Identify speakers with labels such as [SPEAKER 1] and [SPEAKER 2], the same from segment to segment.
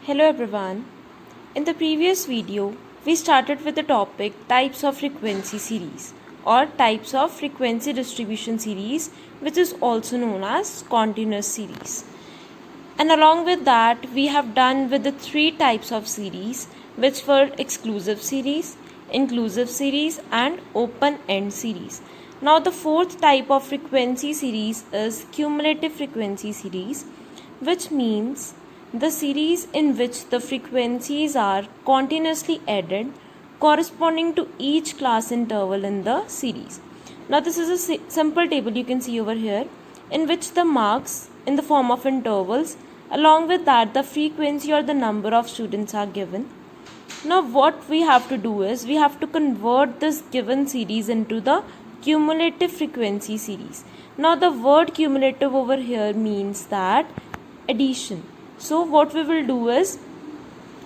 [SPEAKER 1] Hello everyone. In the previous video, we started with the topic types of frequency series or types of frequency distribution series, which is also known as continuous series. And along with that, we have done with the three types of series, which were exclusive series, inclusive series and open-end series. Now the fourth type of frequency series is cumulative frequency series, which means the series in which the frequencies are continuously added corresponding to each class interval in the series. Now this is a simple table you can see over here, in which the marks in the form of intervals, along with that the frequency or the number of students are given. Now what we have to do is we have to convert this given series into the cumulative frequency series. Now the word cumulative over here means that addition. So what we will do is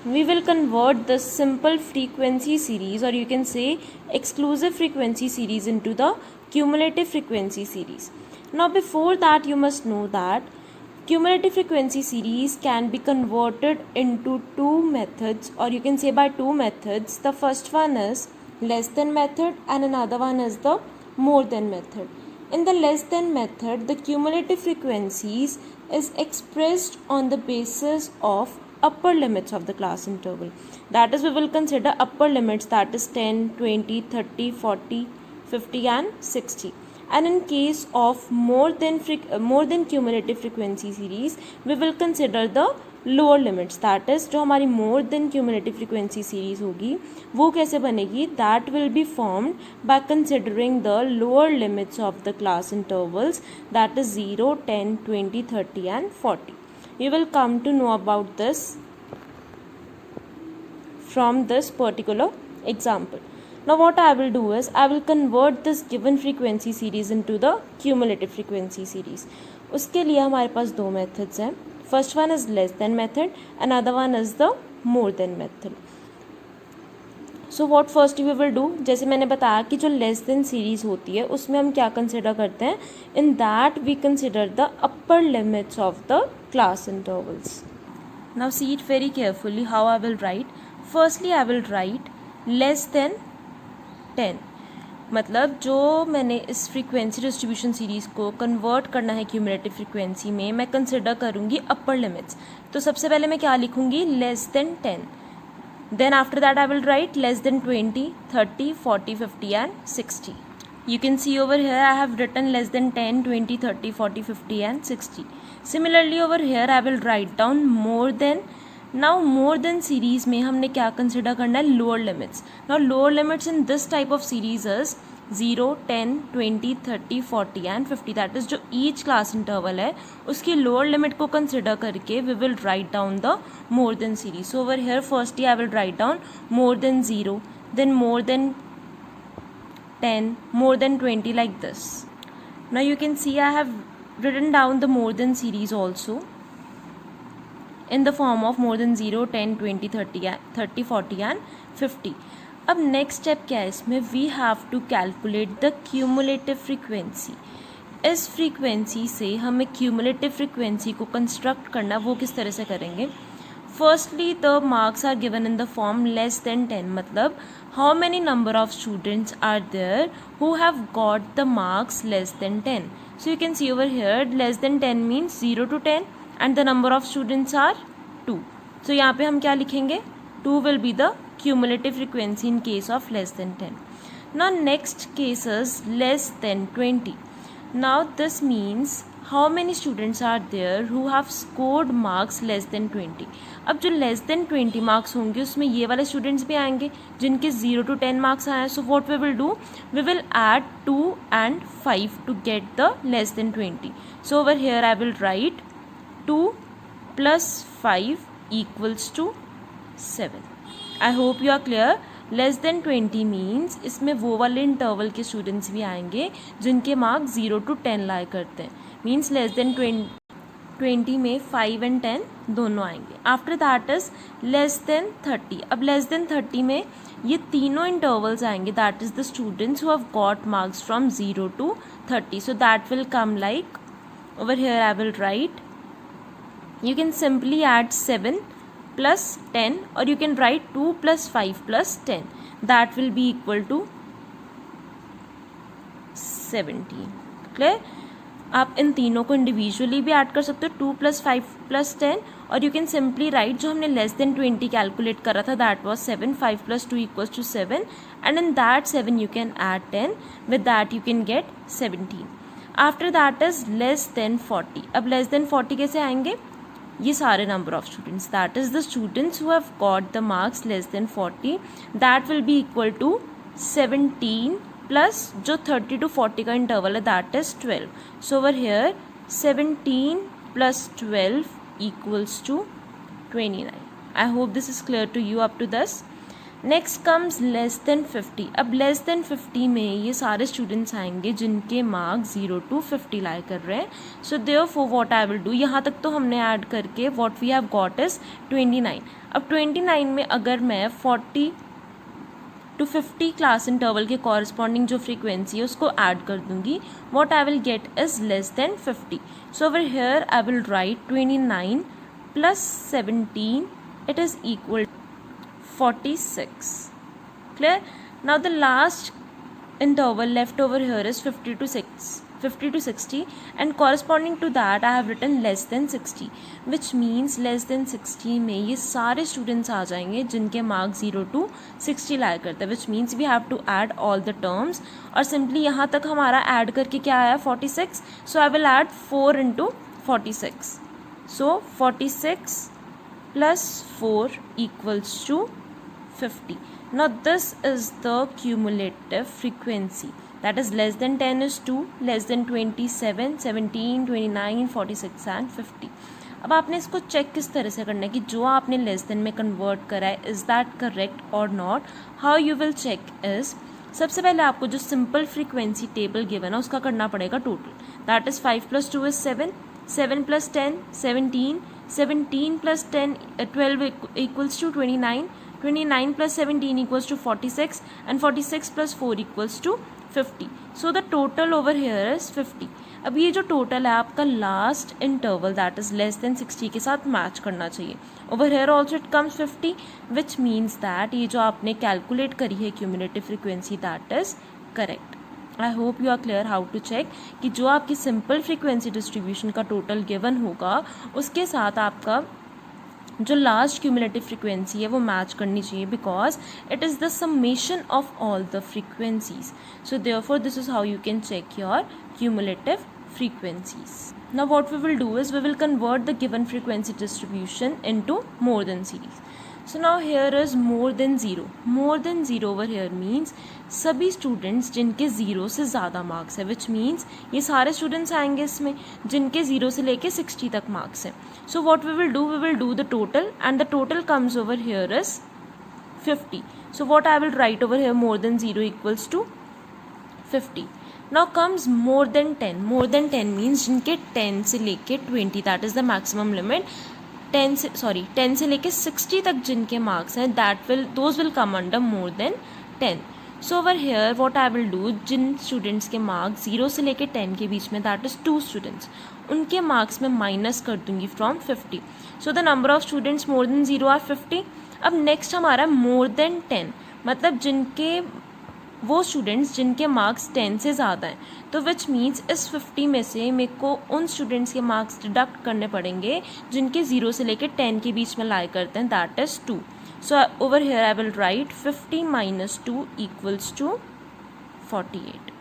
[SPEAKER 1] we will convert the simple frequency series, or you can say exclusive frequency series, into the cumulative frequency series. Now before that you must know that cumulative frequency series can be converted into two methods, or you can say by two methods. The first one is less than method and another one is the more than method. In the less than method, the cumulative frequencies is expressed on the basis of upper limits of the class interval. That is, we will consider upper limits, that is 10, 20, 30, 40, 50 and 60. And in case of more than cumulative frequency series, we will consider the lower limits. That is, जो हमारी more than cumulative frequency series होगी वो कैसे बनेगी? That will be formed by considering the lower limits of the class intervals, that is 0, 10, 20, 30 and 40. You will come to know about this from this particular example. Now what I will do is I will convert this given frequency series into the cumulative frequency series. उसके लिए हमारे पास दो methods हैं. First one is less than method, another one is the more than method. So what first we will do, जैसे मैंने बताया कि जो less than series होती है उसमें हम क्या consider करते हैं? In that we consider the upper limits of the class intervals. Now see it very carefully how I will write. Firstly I will write less than 10. मतलब जो मैंने इस फ्रीक्वेंसी डिस्ट्रीब्यूशन सीरीज़ को कन्वर्ट करना है cumulative frequency में, मैं consider करूँगी अपर लिमिट्स. तो सबसे पहले मैं क्या लिखूँगी? Less than 10. Then after that I will write less than 20, 30, 40, 50 and 60. You can see over here I have written less than 10, 20, 30, 40, 50 and 60. Similarly over here I will write down more than. Now more than series में हमने क्या consider करना है? Lower limits. Now lower limits in this type of series is 0, 10, 20, 30, 40 and 50. That is जो each class interval है उसकी lower limit को consider करके we will write down the more than series. So over here firstly I will write down more than 0, then more than 10, more than 20, like this. Now you can see I have written down the more than series also in the form of more than 0, 10, 20, 30, 40 and 50. अब next step क्या है इसमें? We have to calculate the cumulative frequency. इस frequency से हमें cumulative frequency को construct करना, वो किस तरह से करेंगे? Firstly, the marks are given in the form less than 10. मतलब how many number of students are there who have got the marks less than 10. So you can see over here less than 10 means 0 to 10 and the number of students are 2. So यहाँ पे हम क्या लिखेंगे? 2 will be the cumulative frequency in case of less than 10. Now next case is less than 20. Now this means how many students are there who have scored marks less than 20. अब जो less than 20 marks होंगे उसमें ये वाले students भी आएंगे जिनके 0 to 10 marks आए. So what we will do? We will add 2 and 5 to get the less than 20. So over here I will write 2 plus 5 equals to 7. I hope you are clear. Less than 20 means इसमें वो वाले interval के students भी आएंगे जिनके marks 0 to 10 लाया करते हैं. मीन्स लेस देन 20 में 5 and 10 दोनों आएंगे. After that is less then 30. अब लेस देन 30 में ये तीनों इंटरवल्स आएंगे, that is the students who have got marks from 0 to 30. So that will come like over here I will write, you can simply add 7 plus 10, or you can write 2 plus 5 plus 10. That will be equal to 17. Clear? आप इन तीनों को individually भी add कर सकते हो, 2 plus 5 plus 10, और you can simply write जो हमने लेस देन 20 कैलकुलेट करा था, that was 7, 5 plus 2 equals to 7, and in that 7 you can add 10, with that you can get 17. After that is less than 40. अब less than 40 कैसे आएंगे? ये सारे number of students, that is the students who have got the marks less than 40, that will be equal to 17 plus जो 30 to 40 का interval है, that is 12. So over here 17 plus 12 equals to 29. I hope this is clear to you up to this. Next comes less than 50. अब less than 50 में ये सारे students आएंगे जिनके marks 0 to 50 लाई कर रहे हैं. So therefore what I will do, यहाँ तक तो हमने ऐड करके what we have got is 29. अब 29 में अगर मैं 40 to 50 क्लास इंटरवल के कॉरस्पॉन्डिंग जो फ्रीक्वेंसी है उसको ऐड कर दूंगी, what I will get is less than 50. So over here I will write 29 plus 17, it is equal 46. Clear? Now the last interval left over here is 50 to 60, and corresponding to that I have written less than 60, which means less than 60 में ये सारे students आ जाएंगे जिनके marks 0 to 60 लाया करते हैं, which means we have to add all the terms. और simply यहाँ तक हमारा add करके क्या आया 46, so I will add 4 into 46. So 46 plus 4 equals to 50. Now this is the cumulative frequency, that is less than 10 is 2, less than 27, 17, 29, 46 and 50. अब आपने इसको चेक किस तरह से करना है कि जो आपने लेस देन में कन्वर्ट करा है इज़ दैट करेक्ट और not. How you will check is, सबसे पहले आपको जो सिंपल फ्रीक्वेंसी टेबल गिवन है उसका करना पड़ेगा total, that is 5 plus 2 is 7, 7 plus 10 17, 17 plus 10 12 equals to 29, 29 plus 17 equals to 46, and 46 plus 4 equals to 50. So the total over here is 50. अब ये जो टोटल है आपका last interval that is less than 60 के साथ मैच करना चाहिए. Over here also it comes 50, which means that ये जो आपने कैलकुलेट करी है cumulative frequency that is correct. I hope you are clear how to check कि जो आपकी सिंपल फ्रीक्वेंसी डिस्ट्रीब्यूशन का टोटल गिवन होगा उसके साथ आपका जो लास्ट क्यूमुलेटिव फ्रीक्वेंसी है वो मैच करनी चाहिए, because it is the summation of all the frequencies. So therefore this is how you can check your cumulative frequencies. Now what we will do is we will convert the given frequency distribution into more than series. So now here is more than 0. More than 0 over here means सभी students जिनके 0 से ज़्यादा marks है, which means ये सारे students आएंगे इसमें जिनके 0 से लेके 60 तक मार्क्स है. So what we will do the total, and the total comes over here is 50. So what I will write over here, more than 0 equals to 50. Now comes more than 10. More than 10 means जिनके 10 से लेके 20, that is the maximum limit. 10 से लेके 60 तक जिनके marks हैं those will come under more than 10. So over here what I will do, जिन students के मार्क्स 0 से लेके 10 के बीच में that is 2 students, उनके मार्क्स में माइनस कर दूंगी from 50. So the number of students more than 0 are 50. अब नेक्स्ट हमारा more than 10, मतलब जिनके वो स्टूडेंट्स जिनके मार्क्स 10 से ज़्यादा हैं, तो विच मीन्स इस 50 में से मेरे को उन स्टूडेंट्स के मार्क्स डिडक्ट करने पड़ेंगे जिनके 0 से लेकर 10 के बीच में लाई करते हैं, that is 2. So over here I will write 50 minus 2 equals to 48.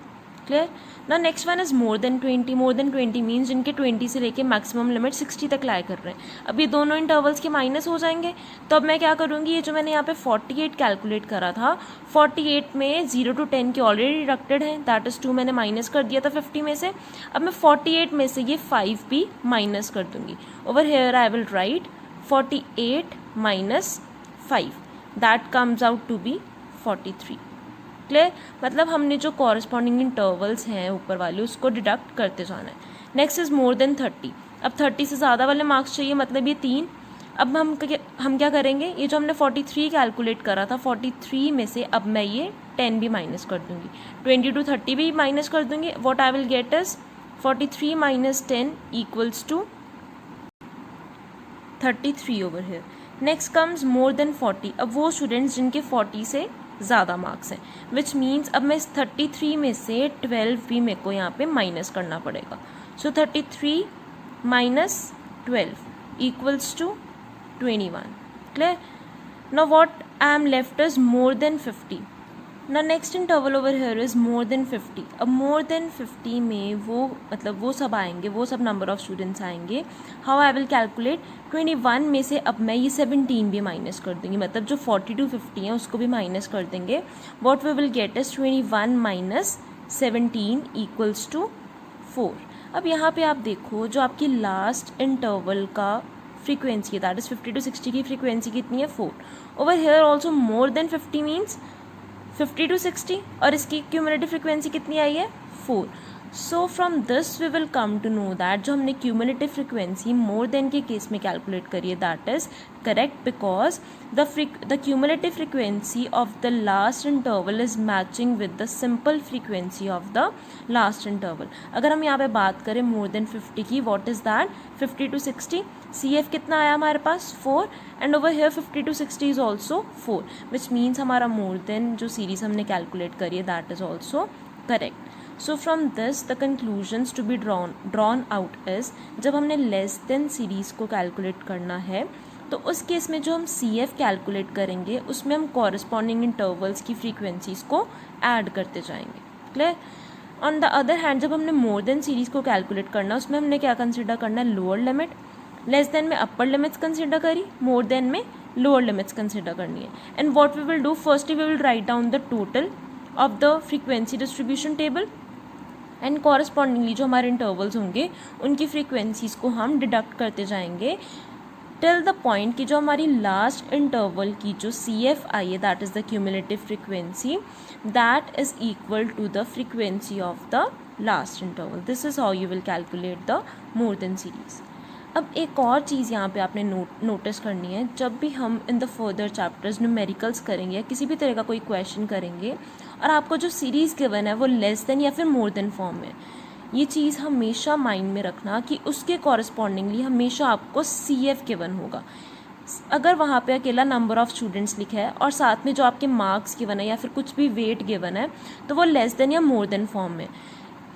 [SPEAKER 1] Clear? ना next one is more than 20. More than 20 means जिनके 20 से लेके मैक्सिमम लिमिट 60 तक लाए कर रहे हैं. अब ये दोनों इंटरवल्स के माइनस हो जाएंगे, तो अब मैं क्या करूँगी, ये जो मैंने यहाँ पे 48 कैलकुलेट करा था, 48 में 0 to 10 के ऑलरेडी डिडक्टेड हैं, दैट इज़ 2 मैंने माइनस कर दिया था 50 में से. अब मैं 48 में से ये 5 भी माइनस कर दूँगी. Over here I will write 48 minus 5, that comes out to be 43. Clear? मतलब हमने जो कॉरस्पॉन्डिंग इंटरवल्स हैं ऊपर वाले उसको डिडक्ट करते जाना है. Next is more then 30. अब 30 से ज़्यादा वाले मार्क्स चाहिए, मतलब ये 3. अब हम क्या करेंगे, ये जो हमने 43 कैलकुलेट करा था, 43 में से अब मैं ये 10 भी माइनस कर दूँगी, 20 to 30 भी माइनस कर दूँगी. What I will get is 43 minus 10 equals to 33 over here. Next comes more than 40. अब वो स्टूडेंट्स जिनके 40 से ज़्यादा मार्क्स हैं, विच मीन्स अब मैं इस 33 में से 12 भी मेरे को यहाँ पे माइनस करना पड़ेगा. सो 33 minus 12 equals to 21. Clear? Now what I am left is more than 50. Now next interval over here is more than 50. अब more than 50 में वो मतलब वो सब आएंगे, वो सब number of students आएंगे. How I will calculate? 21 में से अब मैं ये 17 भी माइनस कर दूँगी, मतलब जो 40 to 50 है उसको भी माइनस कर देंगे. What we will get is 21 minus 17 equals to 4. अब यहाँ पे आप देखो जो आपकी लास्ट इंटरवल का फ्रीक्वेंसी है दैट इज़ 50 to 60 की फ्रीक्वेंसी कितनी है 4. Over here also more than 50 means 50 to 60 और इसकी क्यूमुलेटिव फ्रीक्वेंसी कितनी आई है 4. So from this we will come to know that जो हमने क्यूमुलेटिव फ्रीक्वेंसी मोर देन के केस में कैलकुलेट करी है that is correct because the cumulative frequency of the last interval is matching with the simple frequency of the last interval. अगर हम यहाँ पे बात करें मोर देन 50 की, what is that 50 to 60. CF कितना आया हमारे पास 4 and over here 50 to 60 is also 4 which means हमारा मोर देन जो सीरीज हमने कैलकुलेट करी है that is also correct. So from this the conclusions to be drawn out is जब हमने लेस देन सीरीज को कैलकुलेट करना है तो उस केस में जो हम CF कैलकुलेट करेंगे उसमें हम कॉरस्पॉन्डिंग इंटरवल्स की फ्रीक्वेंसीज को ऐड करते जाएंगे. Clear? On the other hand जब हमने मोर देन सीरीज को कैलकुलेट करना उसमें हमने क्या कंसिडर करना है लोअर लिमिट, लेस देन में अपर लिमिट्स कंसिडर करी, मोर देन में लोअर लिमिट्स कंसिडर करनी है. And what we will do firstly we will write down the total of the frequency distribution table and correspondingly जो हमारे intervals होंगे उनकी frequencies को हम डिडक्ट करते जाएंगे टिल द पॉइंट कि जो हमारी लास्ट इंटरवल की जो CF आई है that is the cumulative frequency that is equal to the frequency of the last interval. This is how you will calculate the more than series. अब एक और चीज़ यहाँ पे आपने नोटिस करनी है, जब भी हम in the further chapters numericals करेंगे या किसी भी तरह का कोई क्वेश्चन करेंगे और आपको जो सीरीज़ गिवन है वो लेस देन या फिर मोर देन फॉर्म में, ये चीज़ हमेशा माइंड में रखना कि उसके कॉरस्पॉन्डिंगली हमेशा आपको CF गिवन होगा. अगर वहाँ पे अकेला नंबर ऑफ़ स्टूडेंट्स लिखा है और साथ में जो आपके मार्क्स गिवन है या फिर कुछ भी वेट गिवन है तो वो लेस देन या मोर देन फॉर्म में,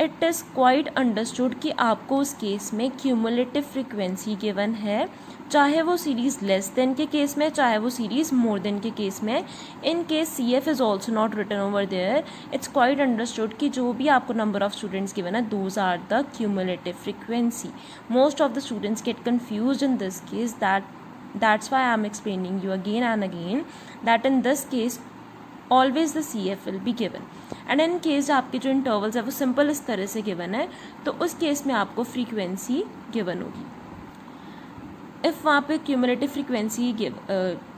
[SPEAKER 1] इट इज़ क्वाइट अंडरस्टूड कि आपको उस केस में क्यूमुलेटिव फ्रीक्वेंसी गिवन है, चाहे वो सीरीज़ लेस देन के केस में चाहे वो सीरीज़ मोर देन के केस में. In case CF is also not written over there, it's quite understood कि जो भी आपको नंबर ऑफ स्टूडेंट्स गिवन है those are the cumulative frequency. Most of the students get confused in this case, that's why I am explaining you again and again that in this case always the CF will be given. And in case आपके जो intervals है वो simple इस तरह से given है तो उस केस में आपको फ्रीक्वेंसी गिवन होगी. इफ़ वहाँ पे क्यूमुलेटिव फ्रीक्वेंसी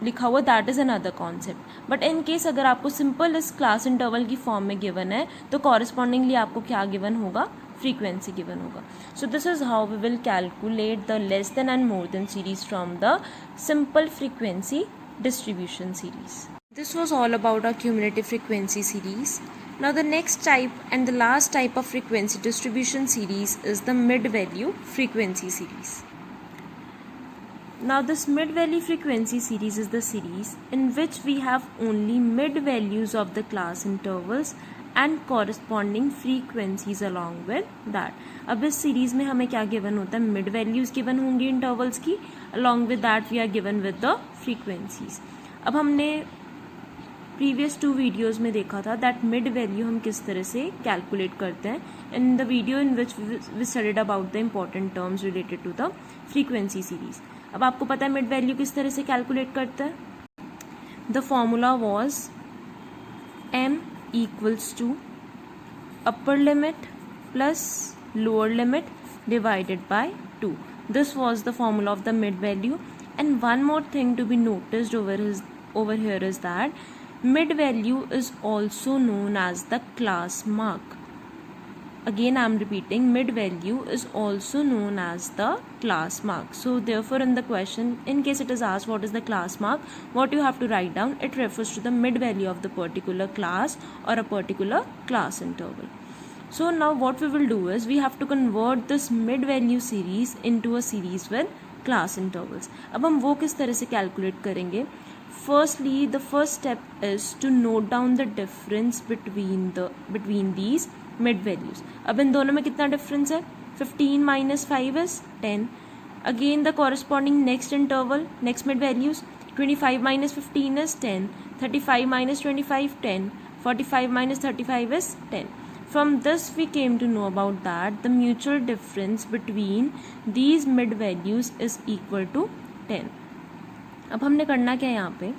[SPEAKER 1] लिखा हुआ that is another concept, but in case अगर आपको सिंपल इस क्लास इंटरवल की फॉर्म में गिवन है तो कॉरस्पॉन्डिंगली आपको क्या गिवन होगा, फ्रीक्वेंसी गिवन होगा. So this is how we will calculate the less than and more than series from the simple frequency distribution series. This was all about our cumulative frequency series. Now the next type and the last type of frequency distribution series is the mid-value frequency series. Now this mid-value frequency series is the series in which we have only mid-values of the class intervals and corresponding frequencies along with that. अब इस series में हमें क्या given होता है, mid values given होंगी intervals की, along with that we are given with the frequencies. अब हमने प्रीवियस 2 वीडियोज़ में देखा था दैट मिड वैल्यू हम किस तरह से कैलकुलेट करते हैं. In the video in which we studied about the important terms related to the frequency series. अब आपको पता है मिड वैल्यू किस तरह से कैलकुलेट करते हैं. The formula was m equals to upper limit plus lower limit divided by 2. This was the formula of the mid value. And one more thing to be noticed over here is that mid value is also known as the class mark. Again I am repeating, mid value is also known as the class mark. So therefore in the question, in case it is asked what is the class mark, what you have to write down, it refers to the mid value of the particular class or a particular class interval. So now what we will do is we have to convert this mid value series into a series with class intervals. अब हम वो किस तरह से calculate करेंगे? Firstly the first step is to note down the difference between these mid values. अब इन दोनों में कितना डिफरेंस है? 15 minus 5 is 10। Again the corresponding next interval, next mid values, 25 minus 15 is 10, 35 minus 25 10, 45 minus 35 is 10. From this we came to know about that the mutual difference between these mid values is equal to 10. अब हमने करना क्या है यहाँ पे?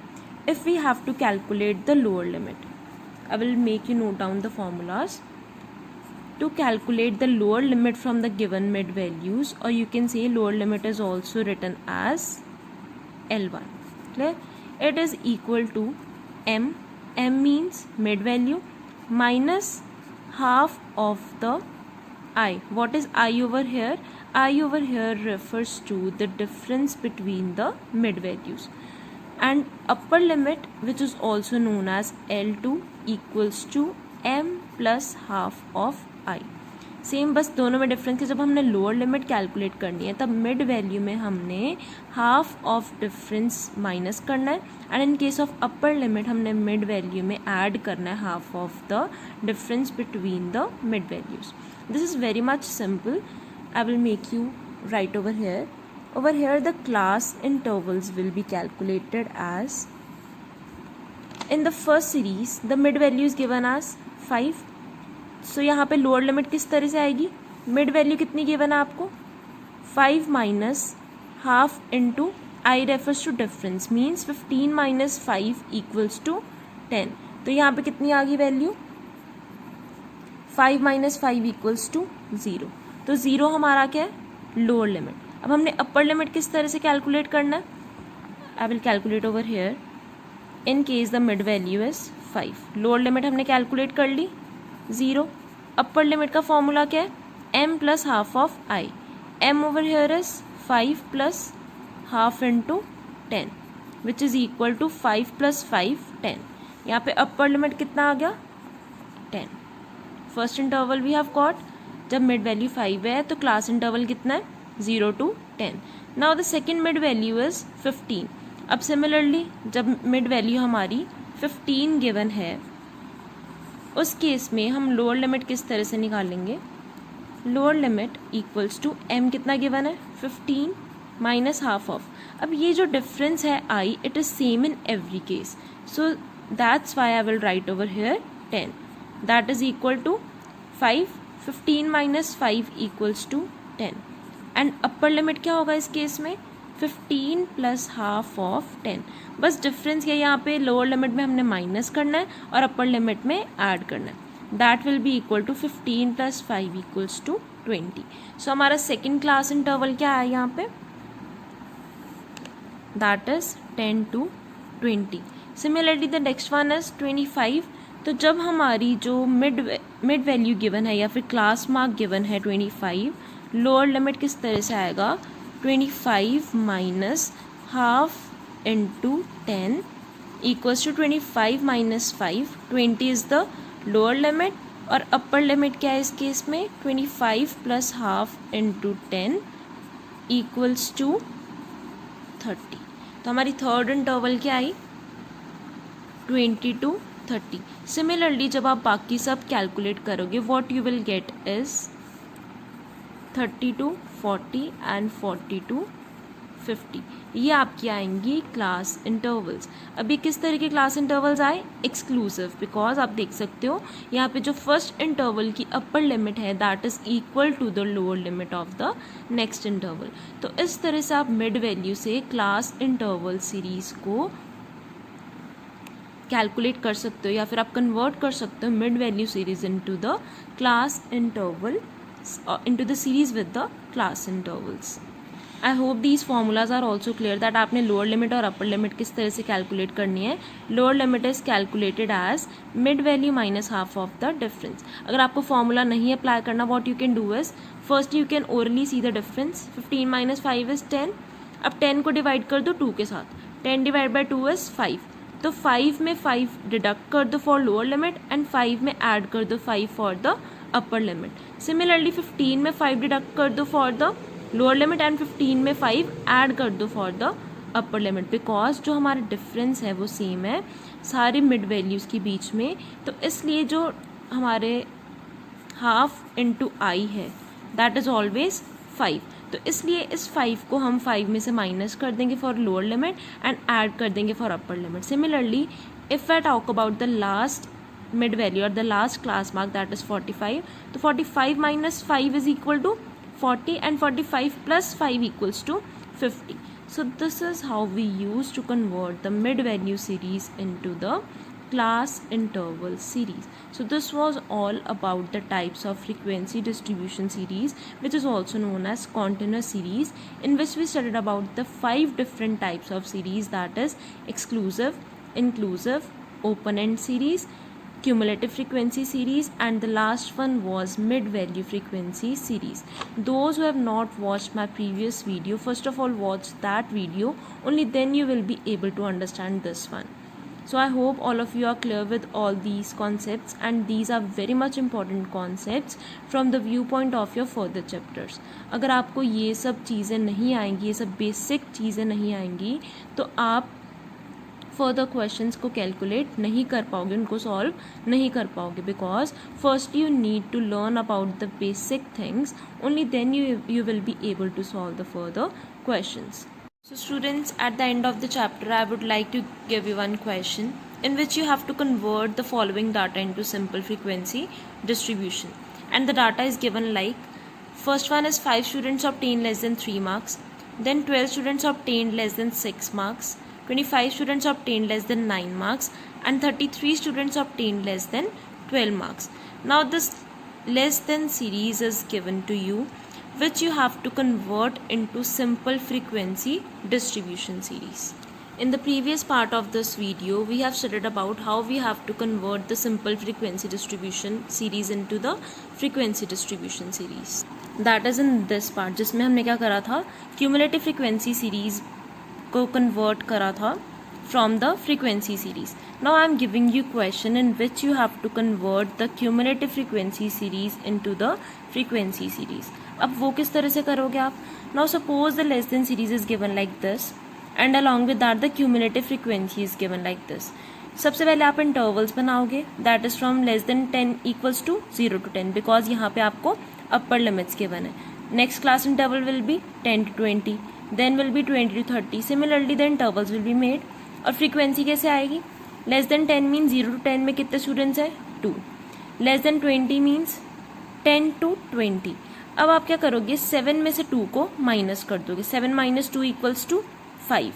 [SPEAKER 1] If we have to calculate the lower limit, I will make you note down the formulas. To calculate the lower limit from the given mid values, or you can say lower limit is also written as L1. Clear? It is equal to m means mid value, minus half of the I. What is I over here? I over here refers to the difference between the mid values, and upper limit, which is also known as L2, equals to m plus half of I. Same बस दोनों में difference है, जब हमने lower limit calculate करनी है तब mid value में हमने हाफ ऑफ डिफरेंस माइनस करना है, and in case of upper limit हमने मिड वैल्यू में ऐड करना है half of the difference between the mid values. This is very much simple. I will make you right over hair. Over here the class intervals will be calculated as, in the first series the mid value is given as 5. So यहाँ पे lower limit किस तरह से आएगी? Mid value कितनी given है आपको? 5 minus half into I refers to difference, means 15 minus 5 equals to 10. तो यहाँ पे कितनी आ गई वैल्यू? 5 minus 5 equals to 0. तो 0 हमारा क्या है? Lower limit. अब हमने अपर लिमिट किस तरह से कैलकुलेट करना है? I will calculate over here. In case the mid value is 5. Lower limit हमने कैलकुलेट कर ली 0. अपर लिमिट का फॉर्मूला क्या है? m plus half of i. m over here is 5 plus half into 10 which is equal to 5 plus 5 10. यहाँ पे upper limit कितना आ गया? 10. First interval we have got. जब मिड वैल्यू 5 है तो क्लास इंटरवल कितना है? 0 to 10. Now the second mid value is 15. अब सिमिलरली जब मिड वैल्यू हमारी 15 गिवन है उस केस में हम लोअर लिमिट किस तरह से निकालेंगे? Lower limit equals to m कितना गिवन है? 15 माइनस हाफ ऑफ. अब ये जो डिफरेंस है i, it is same in every case, so that's why I will write over here 10. That is equal to 5. 15 minus 5 equals to 10. And upper limit क्या होगा इस case में? 15 plus half of 10. बस difference ये यहाँ पे lower limit में हमने माइनस करना है और अपर लिमिट में ऐड करना है. That will be equal to 15 plus 5 equals to 20. सो हमारा सेकेंड क्लास इंटरवल क्या है यहाँ पे? That is 10 to 20. Similarly the next one is 25. तो जब हमारी जो मिड वैल्यू गिवन है या फिर क्लास मार्क गिवन है 25, लोअर लिमिट किस तरह से आएगा? 25 minus half into 10 equals to 25 minus 5. 20 is the lower limit और अपर लिमिट क्या है इस केस में? 25 plus half into 10 equals to 30. तो हमारी थर्ड इंटरवल क्या आई? 20 to 30. सिमिलरली जब आप बाकी सब कैलकुलेट करोगे what you will get is 30 to 40 and 40 to 50. ये आपकी आएंगी क्लास इंटरवल्स. अभी किस तरह के क्लास इंटरवल्स आए? एक्सक्लूसिव, बिकॉज आप देख सकते हो यहाँ पे जो फर्स्ट इंटरवल की अपर लिमिट है that is equal to the lower limit of the next interval. तो इस तरह से आप मिड वैल्यू से क्लास इंटरवल सीरीज को कैलकुलेट कर सकते हो या फिर आप कन्वर्ट कर सकते हो mid value series into the class interval into the series with the class intervals. I hope these formulas are also clear that आपने lower limit और upper limit किस तरह से calculate करनी है. Lower limit is calculated as mid value minus half of the difference. अगर आपको formula नहीं apply करना, what you can do is first you can orally see the difference. 15 minus 5 is 10. अब 10 को divide कर दो 2 के साथ. 10 divided by 2 is 5. तो 5 में 5 डिडक्ट कर दो फॉर लोअर लिमिट एंड 5 में ऐड कर दो 5 for the upper limit. Similarly 15 में 5 डिडक्ट कर दो for the lower limit and 15 में 5 ऐड कर दो for the upper limit, because जो हमारा डिफरेंस है वो सेम है सारी मिड वैल्यूज़ के बीच में, तो इसलिए जो हमारे हाफ इंटू आई है दैट इज़ ऑलवेज 5, तो इसलिए इस 5 को हम 5 में से माइनस कर देंगे for lower limit and add कर देंगे for upper limit. Similarly if I talk about the last mid value और the last class mark that is 45, तो 45 minus 5 is equal to 40 and 45 plus 5 equals to 50. So this is how we use to convert the mid value series into the class interval series. So this was all about the types of frequency distribution series, which is also known as continuous series, in which we studied about the 5 different types of series, that is exclusive, inclusive, open-end series, cumulative frequency series, and the last one was mid value frequency series. Those who have not watched my previous video, first of all watch that video, only then you will be able to understand this one. So I hope all of you are clear with all these concepts, and these are very much important concepts from the viewpoint of your further chapters. अगर आपको ये सब चीज़ें नहीं आएंगी, ये सब basic चीज़ें नहीं आएंगी, तो आप फर्दर क्वेश्चंस को कैलकुलेट नहीं कर पाओगे, उनको सॉल्व नहीं कर पाओगे, because first you need to learn about the basic things, only then you will be able to solve the further questions. So students, at the end of the chapter I would like to give you one question in which you have to convert the following data into simple frequency distribution, and the data is given like, first one is 5 students obtained less than 3 marks, then 12 students obtained less than 6 marks, 25 students obtained less than 9 marks, and 33 students obtained less than 12 marks. Now this less than series is given to you, which you have to convert into simple frequency distribution series. In the previous part of this video we have studied about how we have to convert the simple frequency distribution series into the frequency distribution series. That is in this part, जिसमें हमने क्या करा था, cumulative frequency series को convert करा था from the frequency series. Now I am giving you question in which you have to convert the cumulative frequency series into the frequency series. अब वो किस तरह से करोगे आप. Now suppose the less than series is given like this, and along with that the cumulative frequency is given like this. सबसे पहले आप इंटरवल्स बनाओगे, that is from less than 10 equals to 0 to 10, because यहाँ पे आपको अपर limits given है. Next class interval will be 10 to 20, then will be 20 to 30. Similarly the intervals will be made. और frequency कैसे आएगी, less than 10 means 0 to 10 में कितने students हैं, 2. less than 20 means 10 to 20. अब आप क्या करोगे, 7 में से 2 को माइनस कर दोगे, 7 minus 2 equals to 5.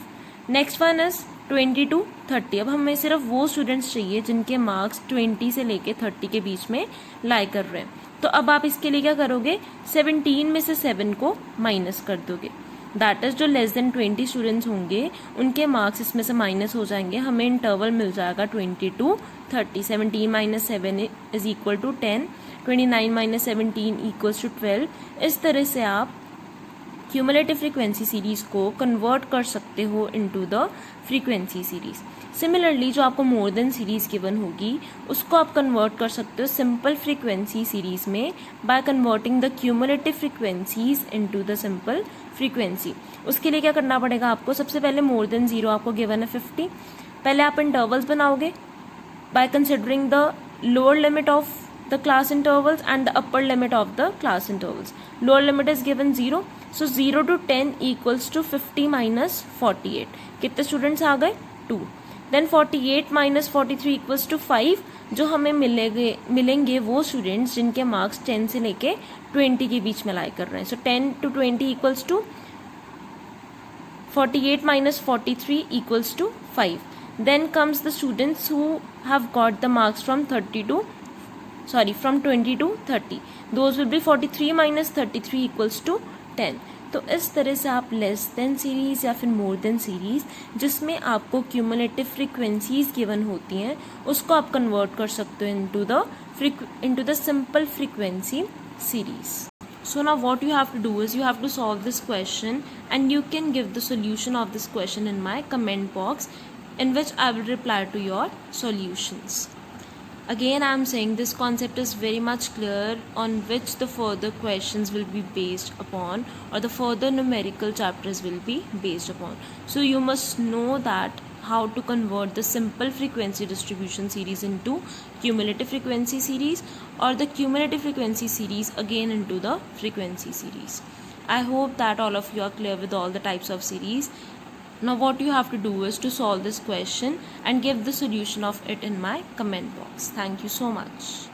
[SPEAKER 1] Next one is 20 to 30. अब हमें सिर्फ वो स्टूडेंट्स चाहिए जिनके मार्क्स 20 से लेके 30 के बीच में लाई कर रहे हैं. तो अब आप इसके लिए क्या करोगे, 17 में से 7 को माइनस कर दोगे. दैट इज जो लेस देन 20 स्टूडेंट्स होंगे उनके मार्क्स इसमें से माइनस हो जाएंगे, हमें इंटरवल मिल जाएगा 20 to 30. 17 minus 7 is equal to 10, 29 minus 17 equals to 12. इस तरह से आप क्यूमुलेटिव फ्रीक्वेंसी सीरीज को कन्वर्ट कर सकते हो into the frequency series. Similarly जो आपको मोर देन सीरीज गिवन होगी उसको आप कन्वर्ट कर सकते हो सिंपल फ्रीक्वेंसी सीरीज में by converting the cumulative frequencies into the simple frequency. उसके लिए क्या करना पड़ेगा आपको, सबसे पहले मोर देन 0 आपको गिवन है 50. पहले आप इंटरवल्स बनाओगे by considering the lower limit of the class intervals and the upper limit of the class intervals. Lower limit is given 0, so 0 to 10 equals to 50 minus 48. कितने स्टूडेंट्स आ गए, 2. Then 48 minus 43 equals to 5. जो हमें मिलेंगे वो students जिनके marks 10 से लेके 20 के बीच में लाई कर रहे हैं. So 10 to 20 equals to 48 minus 43 equals to 5. Then comes the students who have got the marks from 20 to 30. Those will be 43 minus 33 equals to 10. तो इस तरह से आप लेस देन सीरीज या फिर मोर देन सीरीज जिसमें आपको क्यूमुलेटिव फ्रीक्वेंसीज गिवन होती हैं उसको आप कन्वर्ट कर सकते हो into the simple frequency series. So now what you have to do is you have to solve this question and you can give the solution of this question in my comment box in which I will reply to your solutions. Again, I am saying this concept is very much clear on which the further questions will be based upon, or the further numerical chapters will be based upon. So you must know that how to convert the simple frequency distribution series into cumulative frequency series, or the cumulative frequency series again into the frequency series. I hope that all of you are clear with all the types of series. Now what you have to do is to solve this question and give the solution of it in my comment box. Thank you so much.